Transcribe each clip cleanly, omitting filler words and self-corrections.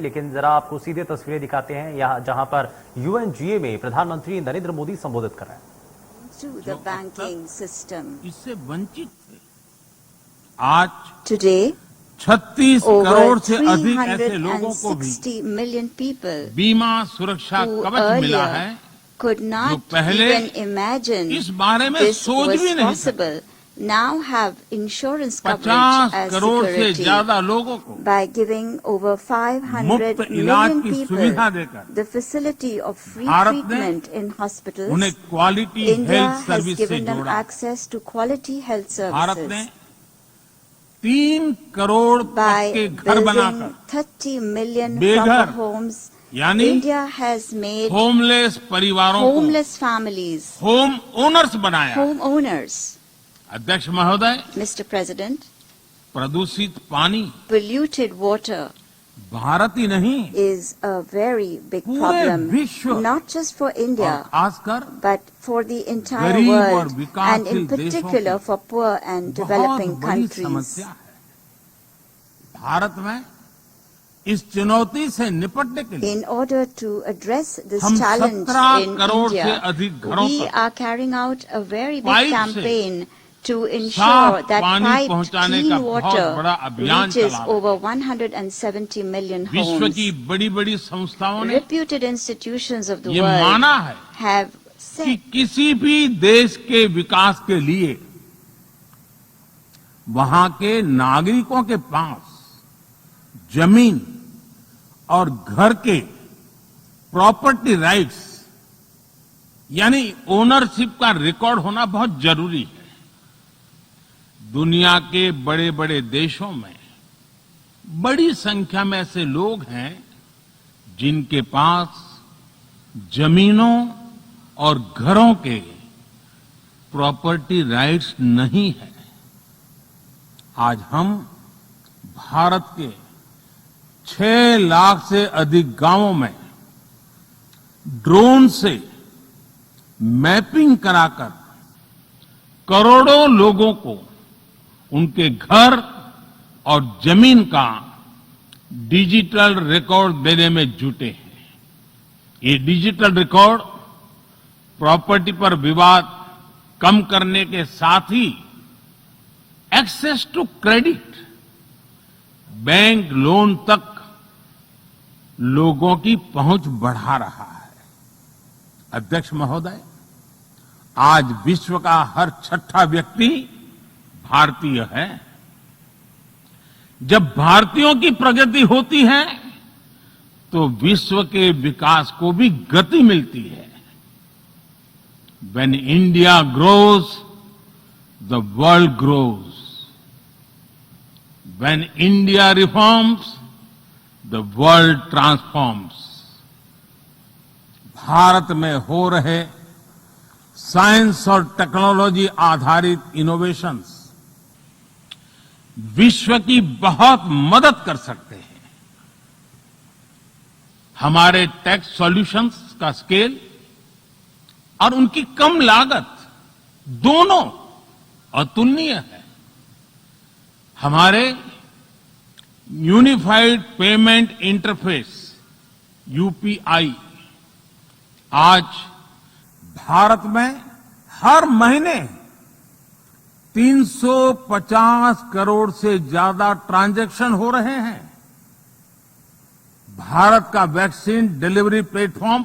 लेकिन जरा आपको सीधे तस्वीरें दिखाते हैं यहाँ जहां पर यूएनजीए में प्रधानमंत्री नरेंद्र मोदी संबोधित कर रहे हैं। The banking system. इससे वंचित थे। आज Today, 36 over करोड़ से अधिक ऐसे लोगों को भी 360 million people बीमा सुरक्षा who कवच मिला है earlier could जो not पहले even imagine इस बारे में this सोच was भी नहीं possible, now have insurance 50 coverage as crore से security ज्यादा लोगों को by giving over 500 मुफ्त इलाज million की सुविधा people देकर the facility of free Bharat ने treatment in hospitals. उन्हें quality India health has service से given them जोड़ा। access to quality health Bharat ने services 3 करोड़ तक by के घर building बनाकर 30 million बेघर, proper homes. यानी India has made होमलेस परिवारों को homeless families होम ओनर्स बनाया। homeowners. अध्यक्ष महोदय, Mr. President, प्रदूषित पानी polluted water भारत ही नहीं is a very big पूरे problem, विश्व not just for और India, खासकर but for the entire गरीब और world, and in विकासशील देशों particular की for poor and बहुत developing बड़ी countries. समस्या है। भारत में इस चुनौती से निपटने के लिए In order to address this हम challenge 17 in करोड़ से India, अधिक घरों we तक are carrying out a very big pipe से campaign to ensure साफ that पानी piped पहुंचाने का clean बहुत water बड़ा अभियान reaches चला रहे हैं। over 170 million विश्व homes. की बड़ी बड़ी संस्थाओं ने Reputed institutions of the ये world माना है have कि said किसी भी देश के विकास के लिए वहां के नागरिकों के पास जमीन और घर के प्रॉपर्टी राइट्स यानी ओनरशिप का रिकॉर्ड होना बहुत जरूरी है। दुनिया के बड़े बड़े देशों में बड़ी संख्या में ऐसे लोग हैं जिनके पास जमीनों और घरों के प्रॉपर्टी राइट्स नहीं है। आज हम भारत के 6 लाख से अधिक गांवों में ड्रोन से मैपिंग कराकर करोड़ों लोगों को उनके घर और जमीन का डिजिटल रिकॉर्ड देने में जुटे हैं। ये डिजिटल रिकॉर्ड प्रॉपर्टी पर विवाद कम करने के साथ ही access to credit, bank loan तक लोगों की पहुंच बढ़ा रहा है। अध्यक्ष महोदय, आज विश्व का हर 6ठा व्यक्ति भारतीय है। जब भारतीयों की प्रगति होती है तो विश्व के विकास को भी गति मिलती है। When India grows, the world grows. When India reforms, the world transforms. Bharat में हो रहे साइंस और टेक्नोलॉजी आधारित इनोवेशंस विश्व की बहुत मदद कर सकते हैं। हमारे टेक सॉल्यूशंस का स्केल और उनकी कम लागत दोनों अतुलनीय है। हमारे यूनिफाइड पेमेंट इंटरफेस यूपीआई आज भारत में हर महीने 350 करोड़ से ज्यादा ट्रांजैक्शन हो रहे हैं। भारत का वैक्सीन डिलीवरी प्लेटफॉर्म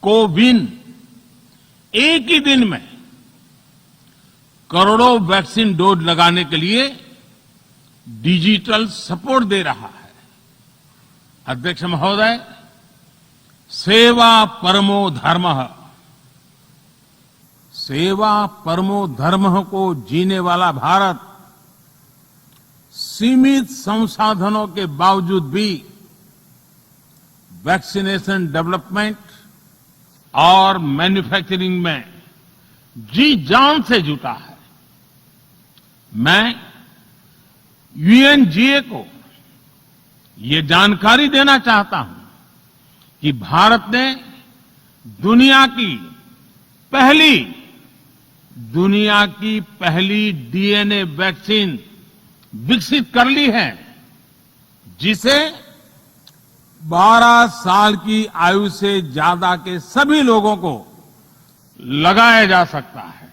कोविन एक ही दिन में करोड़ों वैक्सीन डोज लगाने के लिए डिजिटल सपोर्ट दे रहा है। अध्यक्ष महोदय, सेवा परमो धर्मः, सेवा परमो धर्मः को जीने वाला भारत सीमित संसाधनों के बावजूद भी वैक्सीनेशन डेवलपमेंट और मैन्युफैक्चरिंग में जी जान से जुटा है। मैं यूएनजीए को ये जानकारी देना चाहता हूं कि भारत ने दुनिया की पहली डीएनए वैक्सीन विकसित कर ली है, जिसे 12 साल की आयु से ज्यादा के सभी लोगों को लगाया जा सकता है।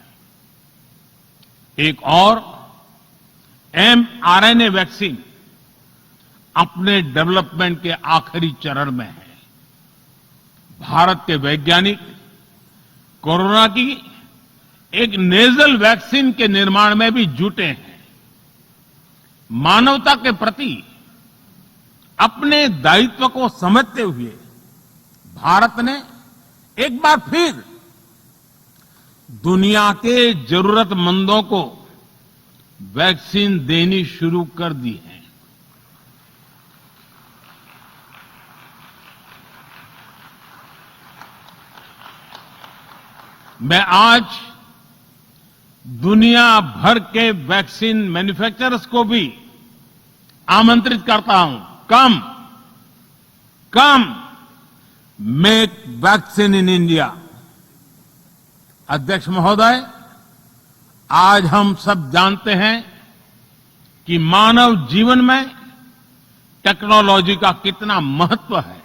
एक और mRNA वैक्सीन अपने डेवलपमेंट के आखिरी चरण में है। भारत के वैज्ञानिक कोरोना की एक नेजल वैक्सीन के निर्माण में भी जुटे हैं। मानवता के प्रति अपने दायित्व को समझते हुए भारत ने एक बार फिर दुनिया के जरूरतमंदों को वैक्सीन देनी शुरू कर दी है। मैं आज दुनिया भर के वैक्सीन मैन्युफैक्चरर्स को भी आमंत्रित करता हूं, कम मेक वैक्सीन इन इंडिया। अध्यक्ष महोदय, आज हम सब जानते हैं कि मानव जीवन में टेक्नोलॉजी का कितना महत्व है,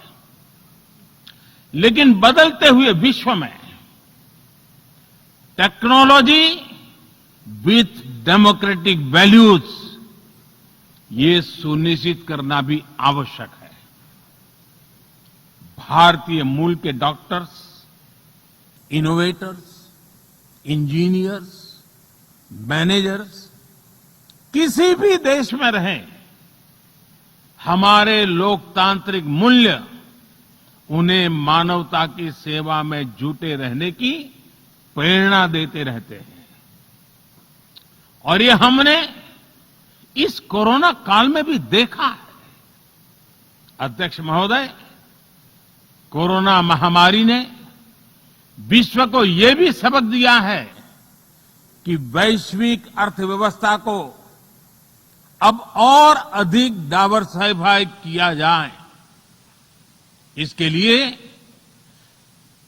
लेकिन बदलते हुए विश्व में टेक्नोलॉजी विथ डेमोक्रेटिक वैल्यूज, ये सुनिश्चित करना भी आवश्यक है। भारतीय मूल के डॉक्टर्स, इनोवेटर्स, इंजीनियर्स, मैनेजर्स किसी भी देश में रहें, हमारे लोकतांत्रिक मूल्य उन्हें मानवता की सेवा में जुटे रहने की प्रेरणा देते रहते हैं। और ये हमने इस कोरोना काल में भी देखा है। अध्यक्ष महोदय, कोरोना महामारी ने विश्व को ये भी सबक दिया है कि वैश्विक अर्थव्यवस्था को अब और अधिक डाइवर्सिफाई किया जाए। इसके लिए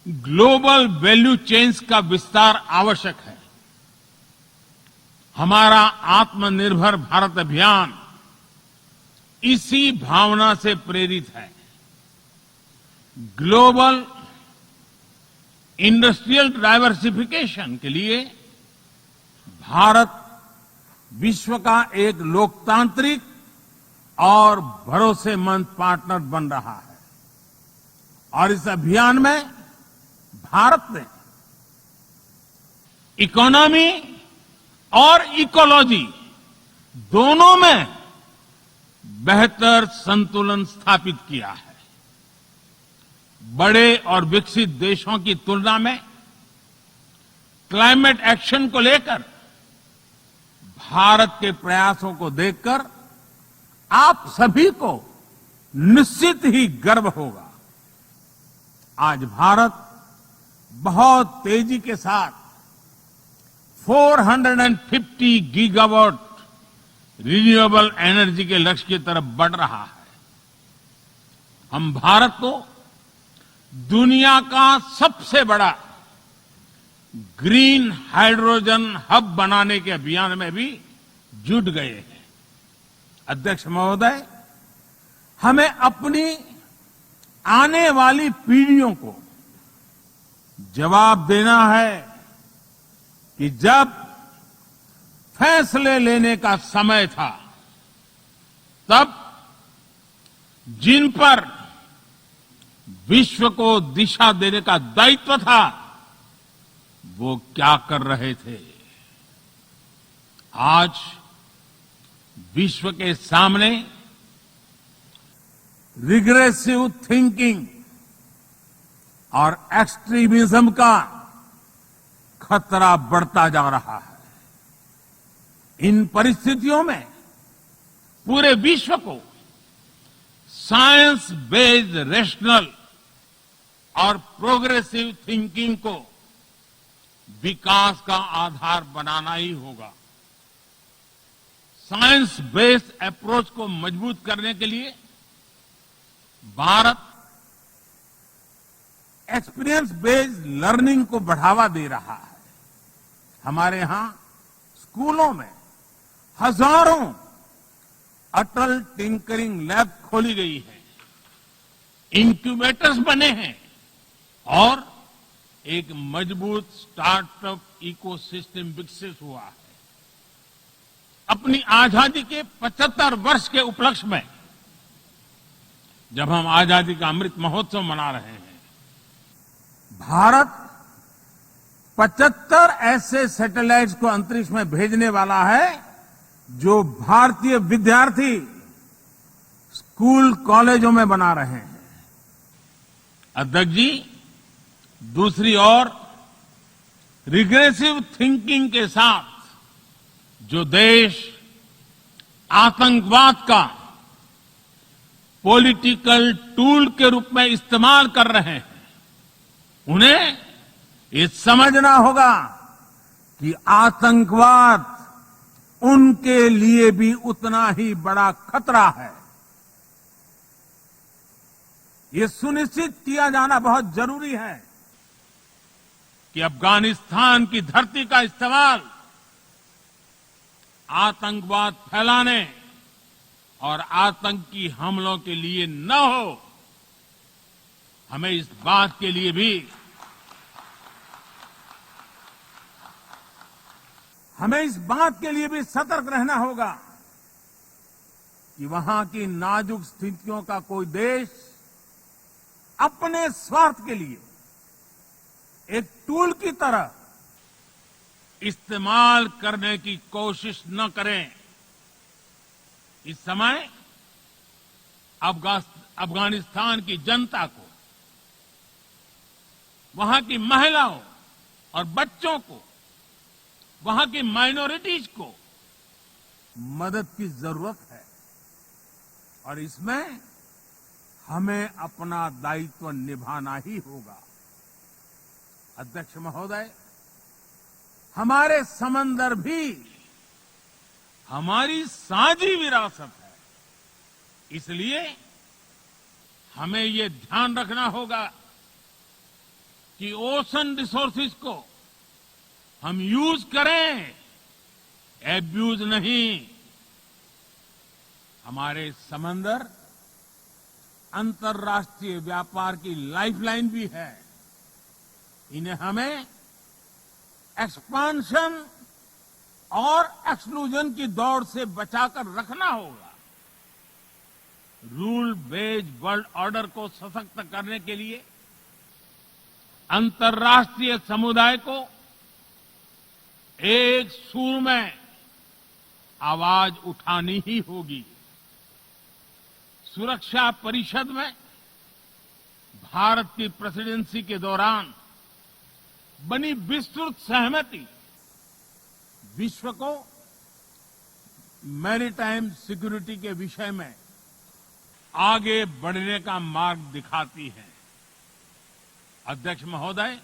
ग्लोबल वैल्यू चेन्स का विस्तार आवश्यक है। हमारा आत्मनिर्भर भारत अभियान इसी भावना से प्रेरित है। ग्लोबल इंडस्ट्रियल डाइवर्सिफिकेशन के लिए भारत विश्व का एक लोकतांत्रिक और भरोसेमंद पार्टनर बन रहा है। और इस अभियान में भारत ने इकोनॉमी और इकोलॉजी दोनों में बेहतर संतुलन स्थापित किया है। बड़े और विकसित देशों की तुलना में क्लाइमेट एक्शन को लेकर भारत के प्रयासों को देखकर आप सभी को निश्चित ही गर्व होगा। आज भारत बहुत तेजी के साथ 450 गीगावाट रिन्यूएबल एनर्जी के लक्ष्य की तरफ बढ़ रहा है। हम भारत को दुनिया का सबसे बड़ा ग्रीन हाइड्रोजन हब बनाने के अभियान में भी जुट गए हैं। अध्यक्ष महोदय, हमें अपनी आने वाली पीढ़ियों को जवाब देना है कि जब फैसले लेने का समय था, तब जिन पर विश्व को दिशा देने का दायित्व था, वो क्या कर रहे थे। आज विश्व के सामने रिग्रेसिव थिंकिंग और एक्सट्रीमिज्म का खतरा बढ़ता जा रहा है। इन परिस्थितियों में पूरे विश्व को साइंस बेस्ड रेशनल और प्रोग्रेसिव थिंकिंग को विकास का आधार बनाना ही होगा। साइंस बेस्ड अप्रोच को मजबूत करने के लिए भारत एक्सपीरियंस बेस्ड लर्निंग को बढ़ावा दे रहा है। हमारे यहां स्कूलों में हजारों अटल टिंकरिंग लैब खोली गई है। इंक्यूबेटर्स बने हैं और एक मजबूत स्टार्टअप इकोसिस्टम विकसित हुआ है। अपनी आजादी के 75 वर्ष के उपलक्ष्य में जब हम आजादी का अमृत महोत्सव मना रहे हैं, भारत 75 ऐसे सैटेलाइट्स को अंतरिक्ष में भेजने वाला है जो भारतीय विद्यार्थी स्कूल कॉलेजों में बना रहे हैं। अध्यक्ष जी, दूसरी ओर रिग्रेसिव थिंकिंग के साथ जो देश आतंकवाद का पॉलिटिकल टूल के रूप में इस्तेमाल कर रहे हैं, उन्हें ये समझना होगा कि आतंकवाद उनके लिए भी उतना ही बड़ा खतरा है। ये सुनिश्चित किया जाना बहुत जरूरी है कि अफगानिस्तान की धरती का इस्तेमाल आतंकवाद फैलाने और आतंकी हमलों के लिए न हो। हमें इस बात के लिए भी सतर्क रहना होगा कि वहां की नाजुक स्थितियों का कोई देश अपने स्वार्थ के लिए एक टूल की तरह इस्तेमाल करने की कोशिश न करें। इस समय अफगानिस्तान की जनता को, वहां की महिलाओं और बच्चों को, वहां की माइनॉरिटीज को मदद की जरूरत है और इसमें हमें अपना दायित्व निभाना ही होगा। अध्यक्ष महोदय, हमारे समंदर भी हमारी साझी विरासत है, इसलिए हमें ये ध्यान रखना होगा कि ओशन रिसोर्सेज को हम यूज करें, एब्यूज नहीं। हमारे समंदर अंतर्राष्ट्रीय व्यापार की लाइफलाइन भी है। इन्हें हमें एक्सपांशन और एक्सक्लूजन की दौड़ से बचाकर रखना होगा। रूल बेस्ड वर्ल्ड ऑर्डर को सशक्त करने के लिए अंतर्राष्ट्रीय समुदाय को एक सुर में आवाज उठानी ही होगी। सुरक्षा परिषद में भारत की प्रेसिडेंसी के दौरान बनी विस्तृत सहमति विश्व को मैरीटाइम सिक्योरिटी के विषय में आगे बढ़ने का मार्ग दिखाती है। अध्यक्ष महोदय,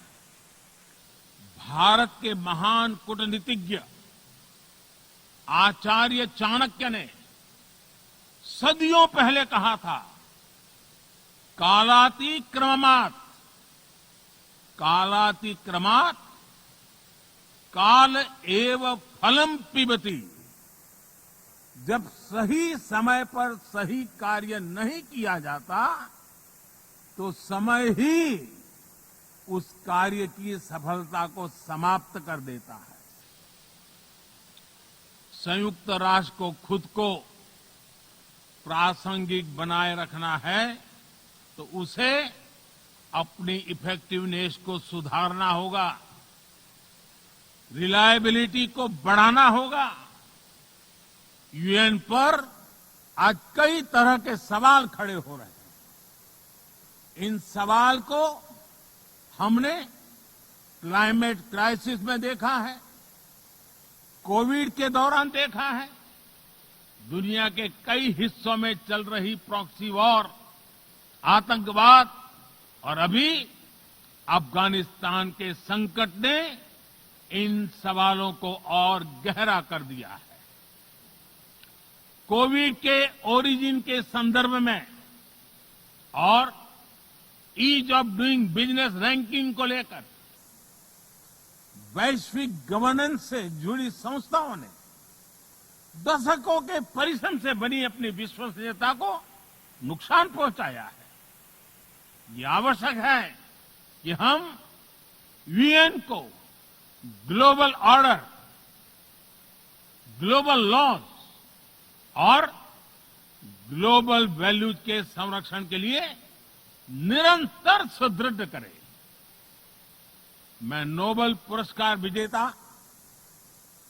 भारत के महान कूटनीतिज्ञ आचार्य चाणक्य ने सदियों पहले कहा था, कालाति क्रमात् काल एव फलम पिबति। जब सही समय पर सही कार्य नहीं किया जाता तो समय ही उस कार्य की सफलता को समाप्त कर देता है। संयुक्त राष्ट्र को खुद को प्रासंगिक बनाए रखना है तो उसे अपनी इफेक्टिवनेस को सुधारना होगा, रिलायबिलिटी को बढ़ाना होगा। यूएन पर आज कई तरह के सवाल खड़े हो रहे हैं। इन सवाल को हमने क्लाइमेट क्राइसिस में देखा है, कोविड के दौरान देखा है, दुनिया के कई हिस्सों में चल रही प्रॉक्सी वॉर, आतंकवाद और अभी अफगानिस्तान के संकट ने इन सवालों को और गहरा कर दिया है। कोविड के ओरिजिन के संदर्भ में और ease of doing business ranking को लेकर वैश्विक गवर्नेंस से जुड़ी संस्थाओं ने दशकों के परिश्रम से बनी अपनी विश्वसनीयता को नुकसान पहुंचाया है। ये आवश्यक है कि हम यूएन को ग्लोबल ऑर्डर, ग्लोबल लॉज और ग्लोबल वैल्यूज के संरक्षण के लिए निरंतर सुदृढ़ करें। मैं नोबेल पुरस्कार विजेता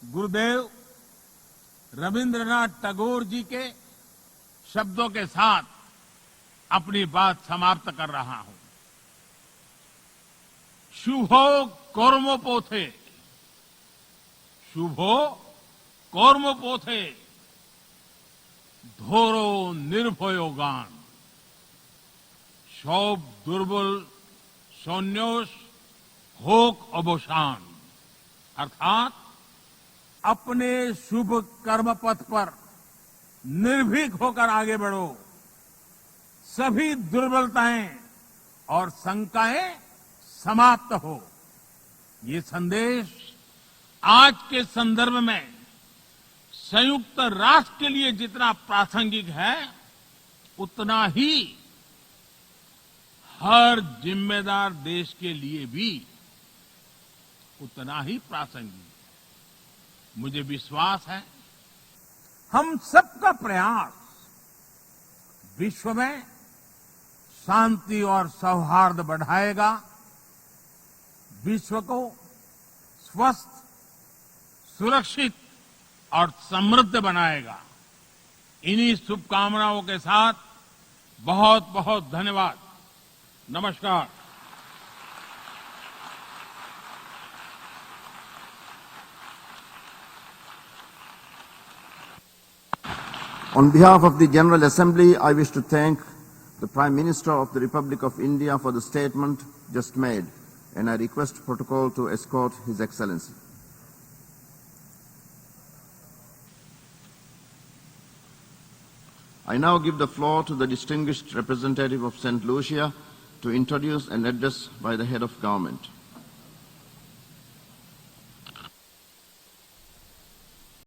गुरुदेव रविंद्रनाथ टैगोर जी के शब्दों के साथ अपनी बात समाप्त कर रहा हूं। शुभो कर्मपोथे, शुभो कर्मपोथे, ধরো নির্ভয় গান, সব দুর্বল সন্ন্যাস হোক অবসান। अर्थात अपने शुभ कर्म पथ पर निर्भीक होकर आगे बढ़ो, सभी दुर्बलताएं और शंकाएं समाप्त हो। ये संदेश आज के संदर्भ में संयुक्त राष्ट्र के लिए जितना प्रासंगिक है, उतना ही हर जिम्मेदार देश के लिए भी उतना ही प्रासंगिक। मुझे विश्वास है हम सबका प्रयास विश्व में शांति और सौहार्द बढ़ाएगा, विश्व को स्वस्थ, सुरक्षित और समृद्ध बनाएगा। इन्हीं शुभकामनाओं के साथ बहुत बहुत धन्यवाद। नमस्कार। On behalf of the General Assembly, I wish to thank the Prime Minister of the Republic of India for the statement just made, and I request protocol to escort His Excellency. I now give the floor to the distinguished representative of St. Lucia to introduce an address by the head of government.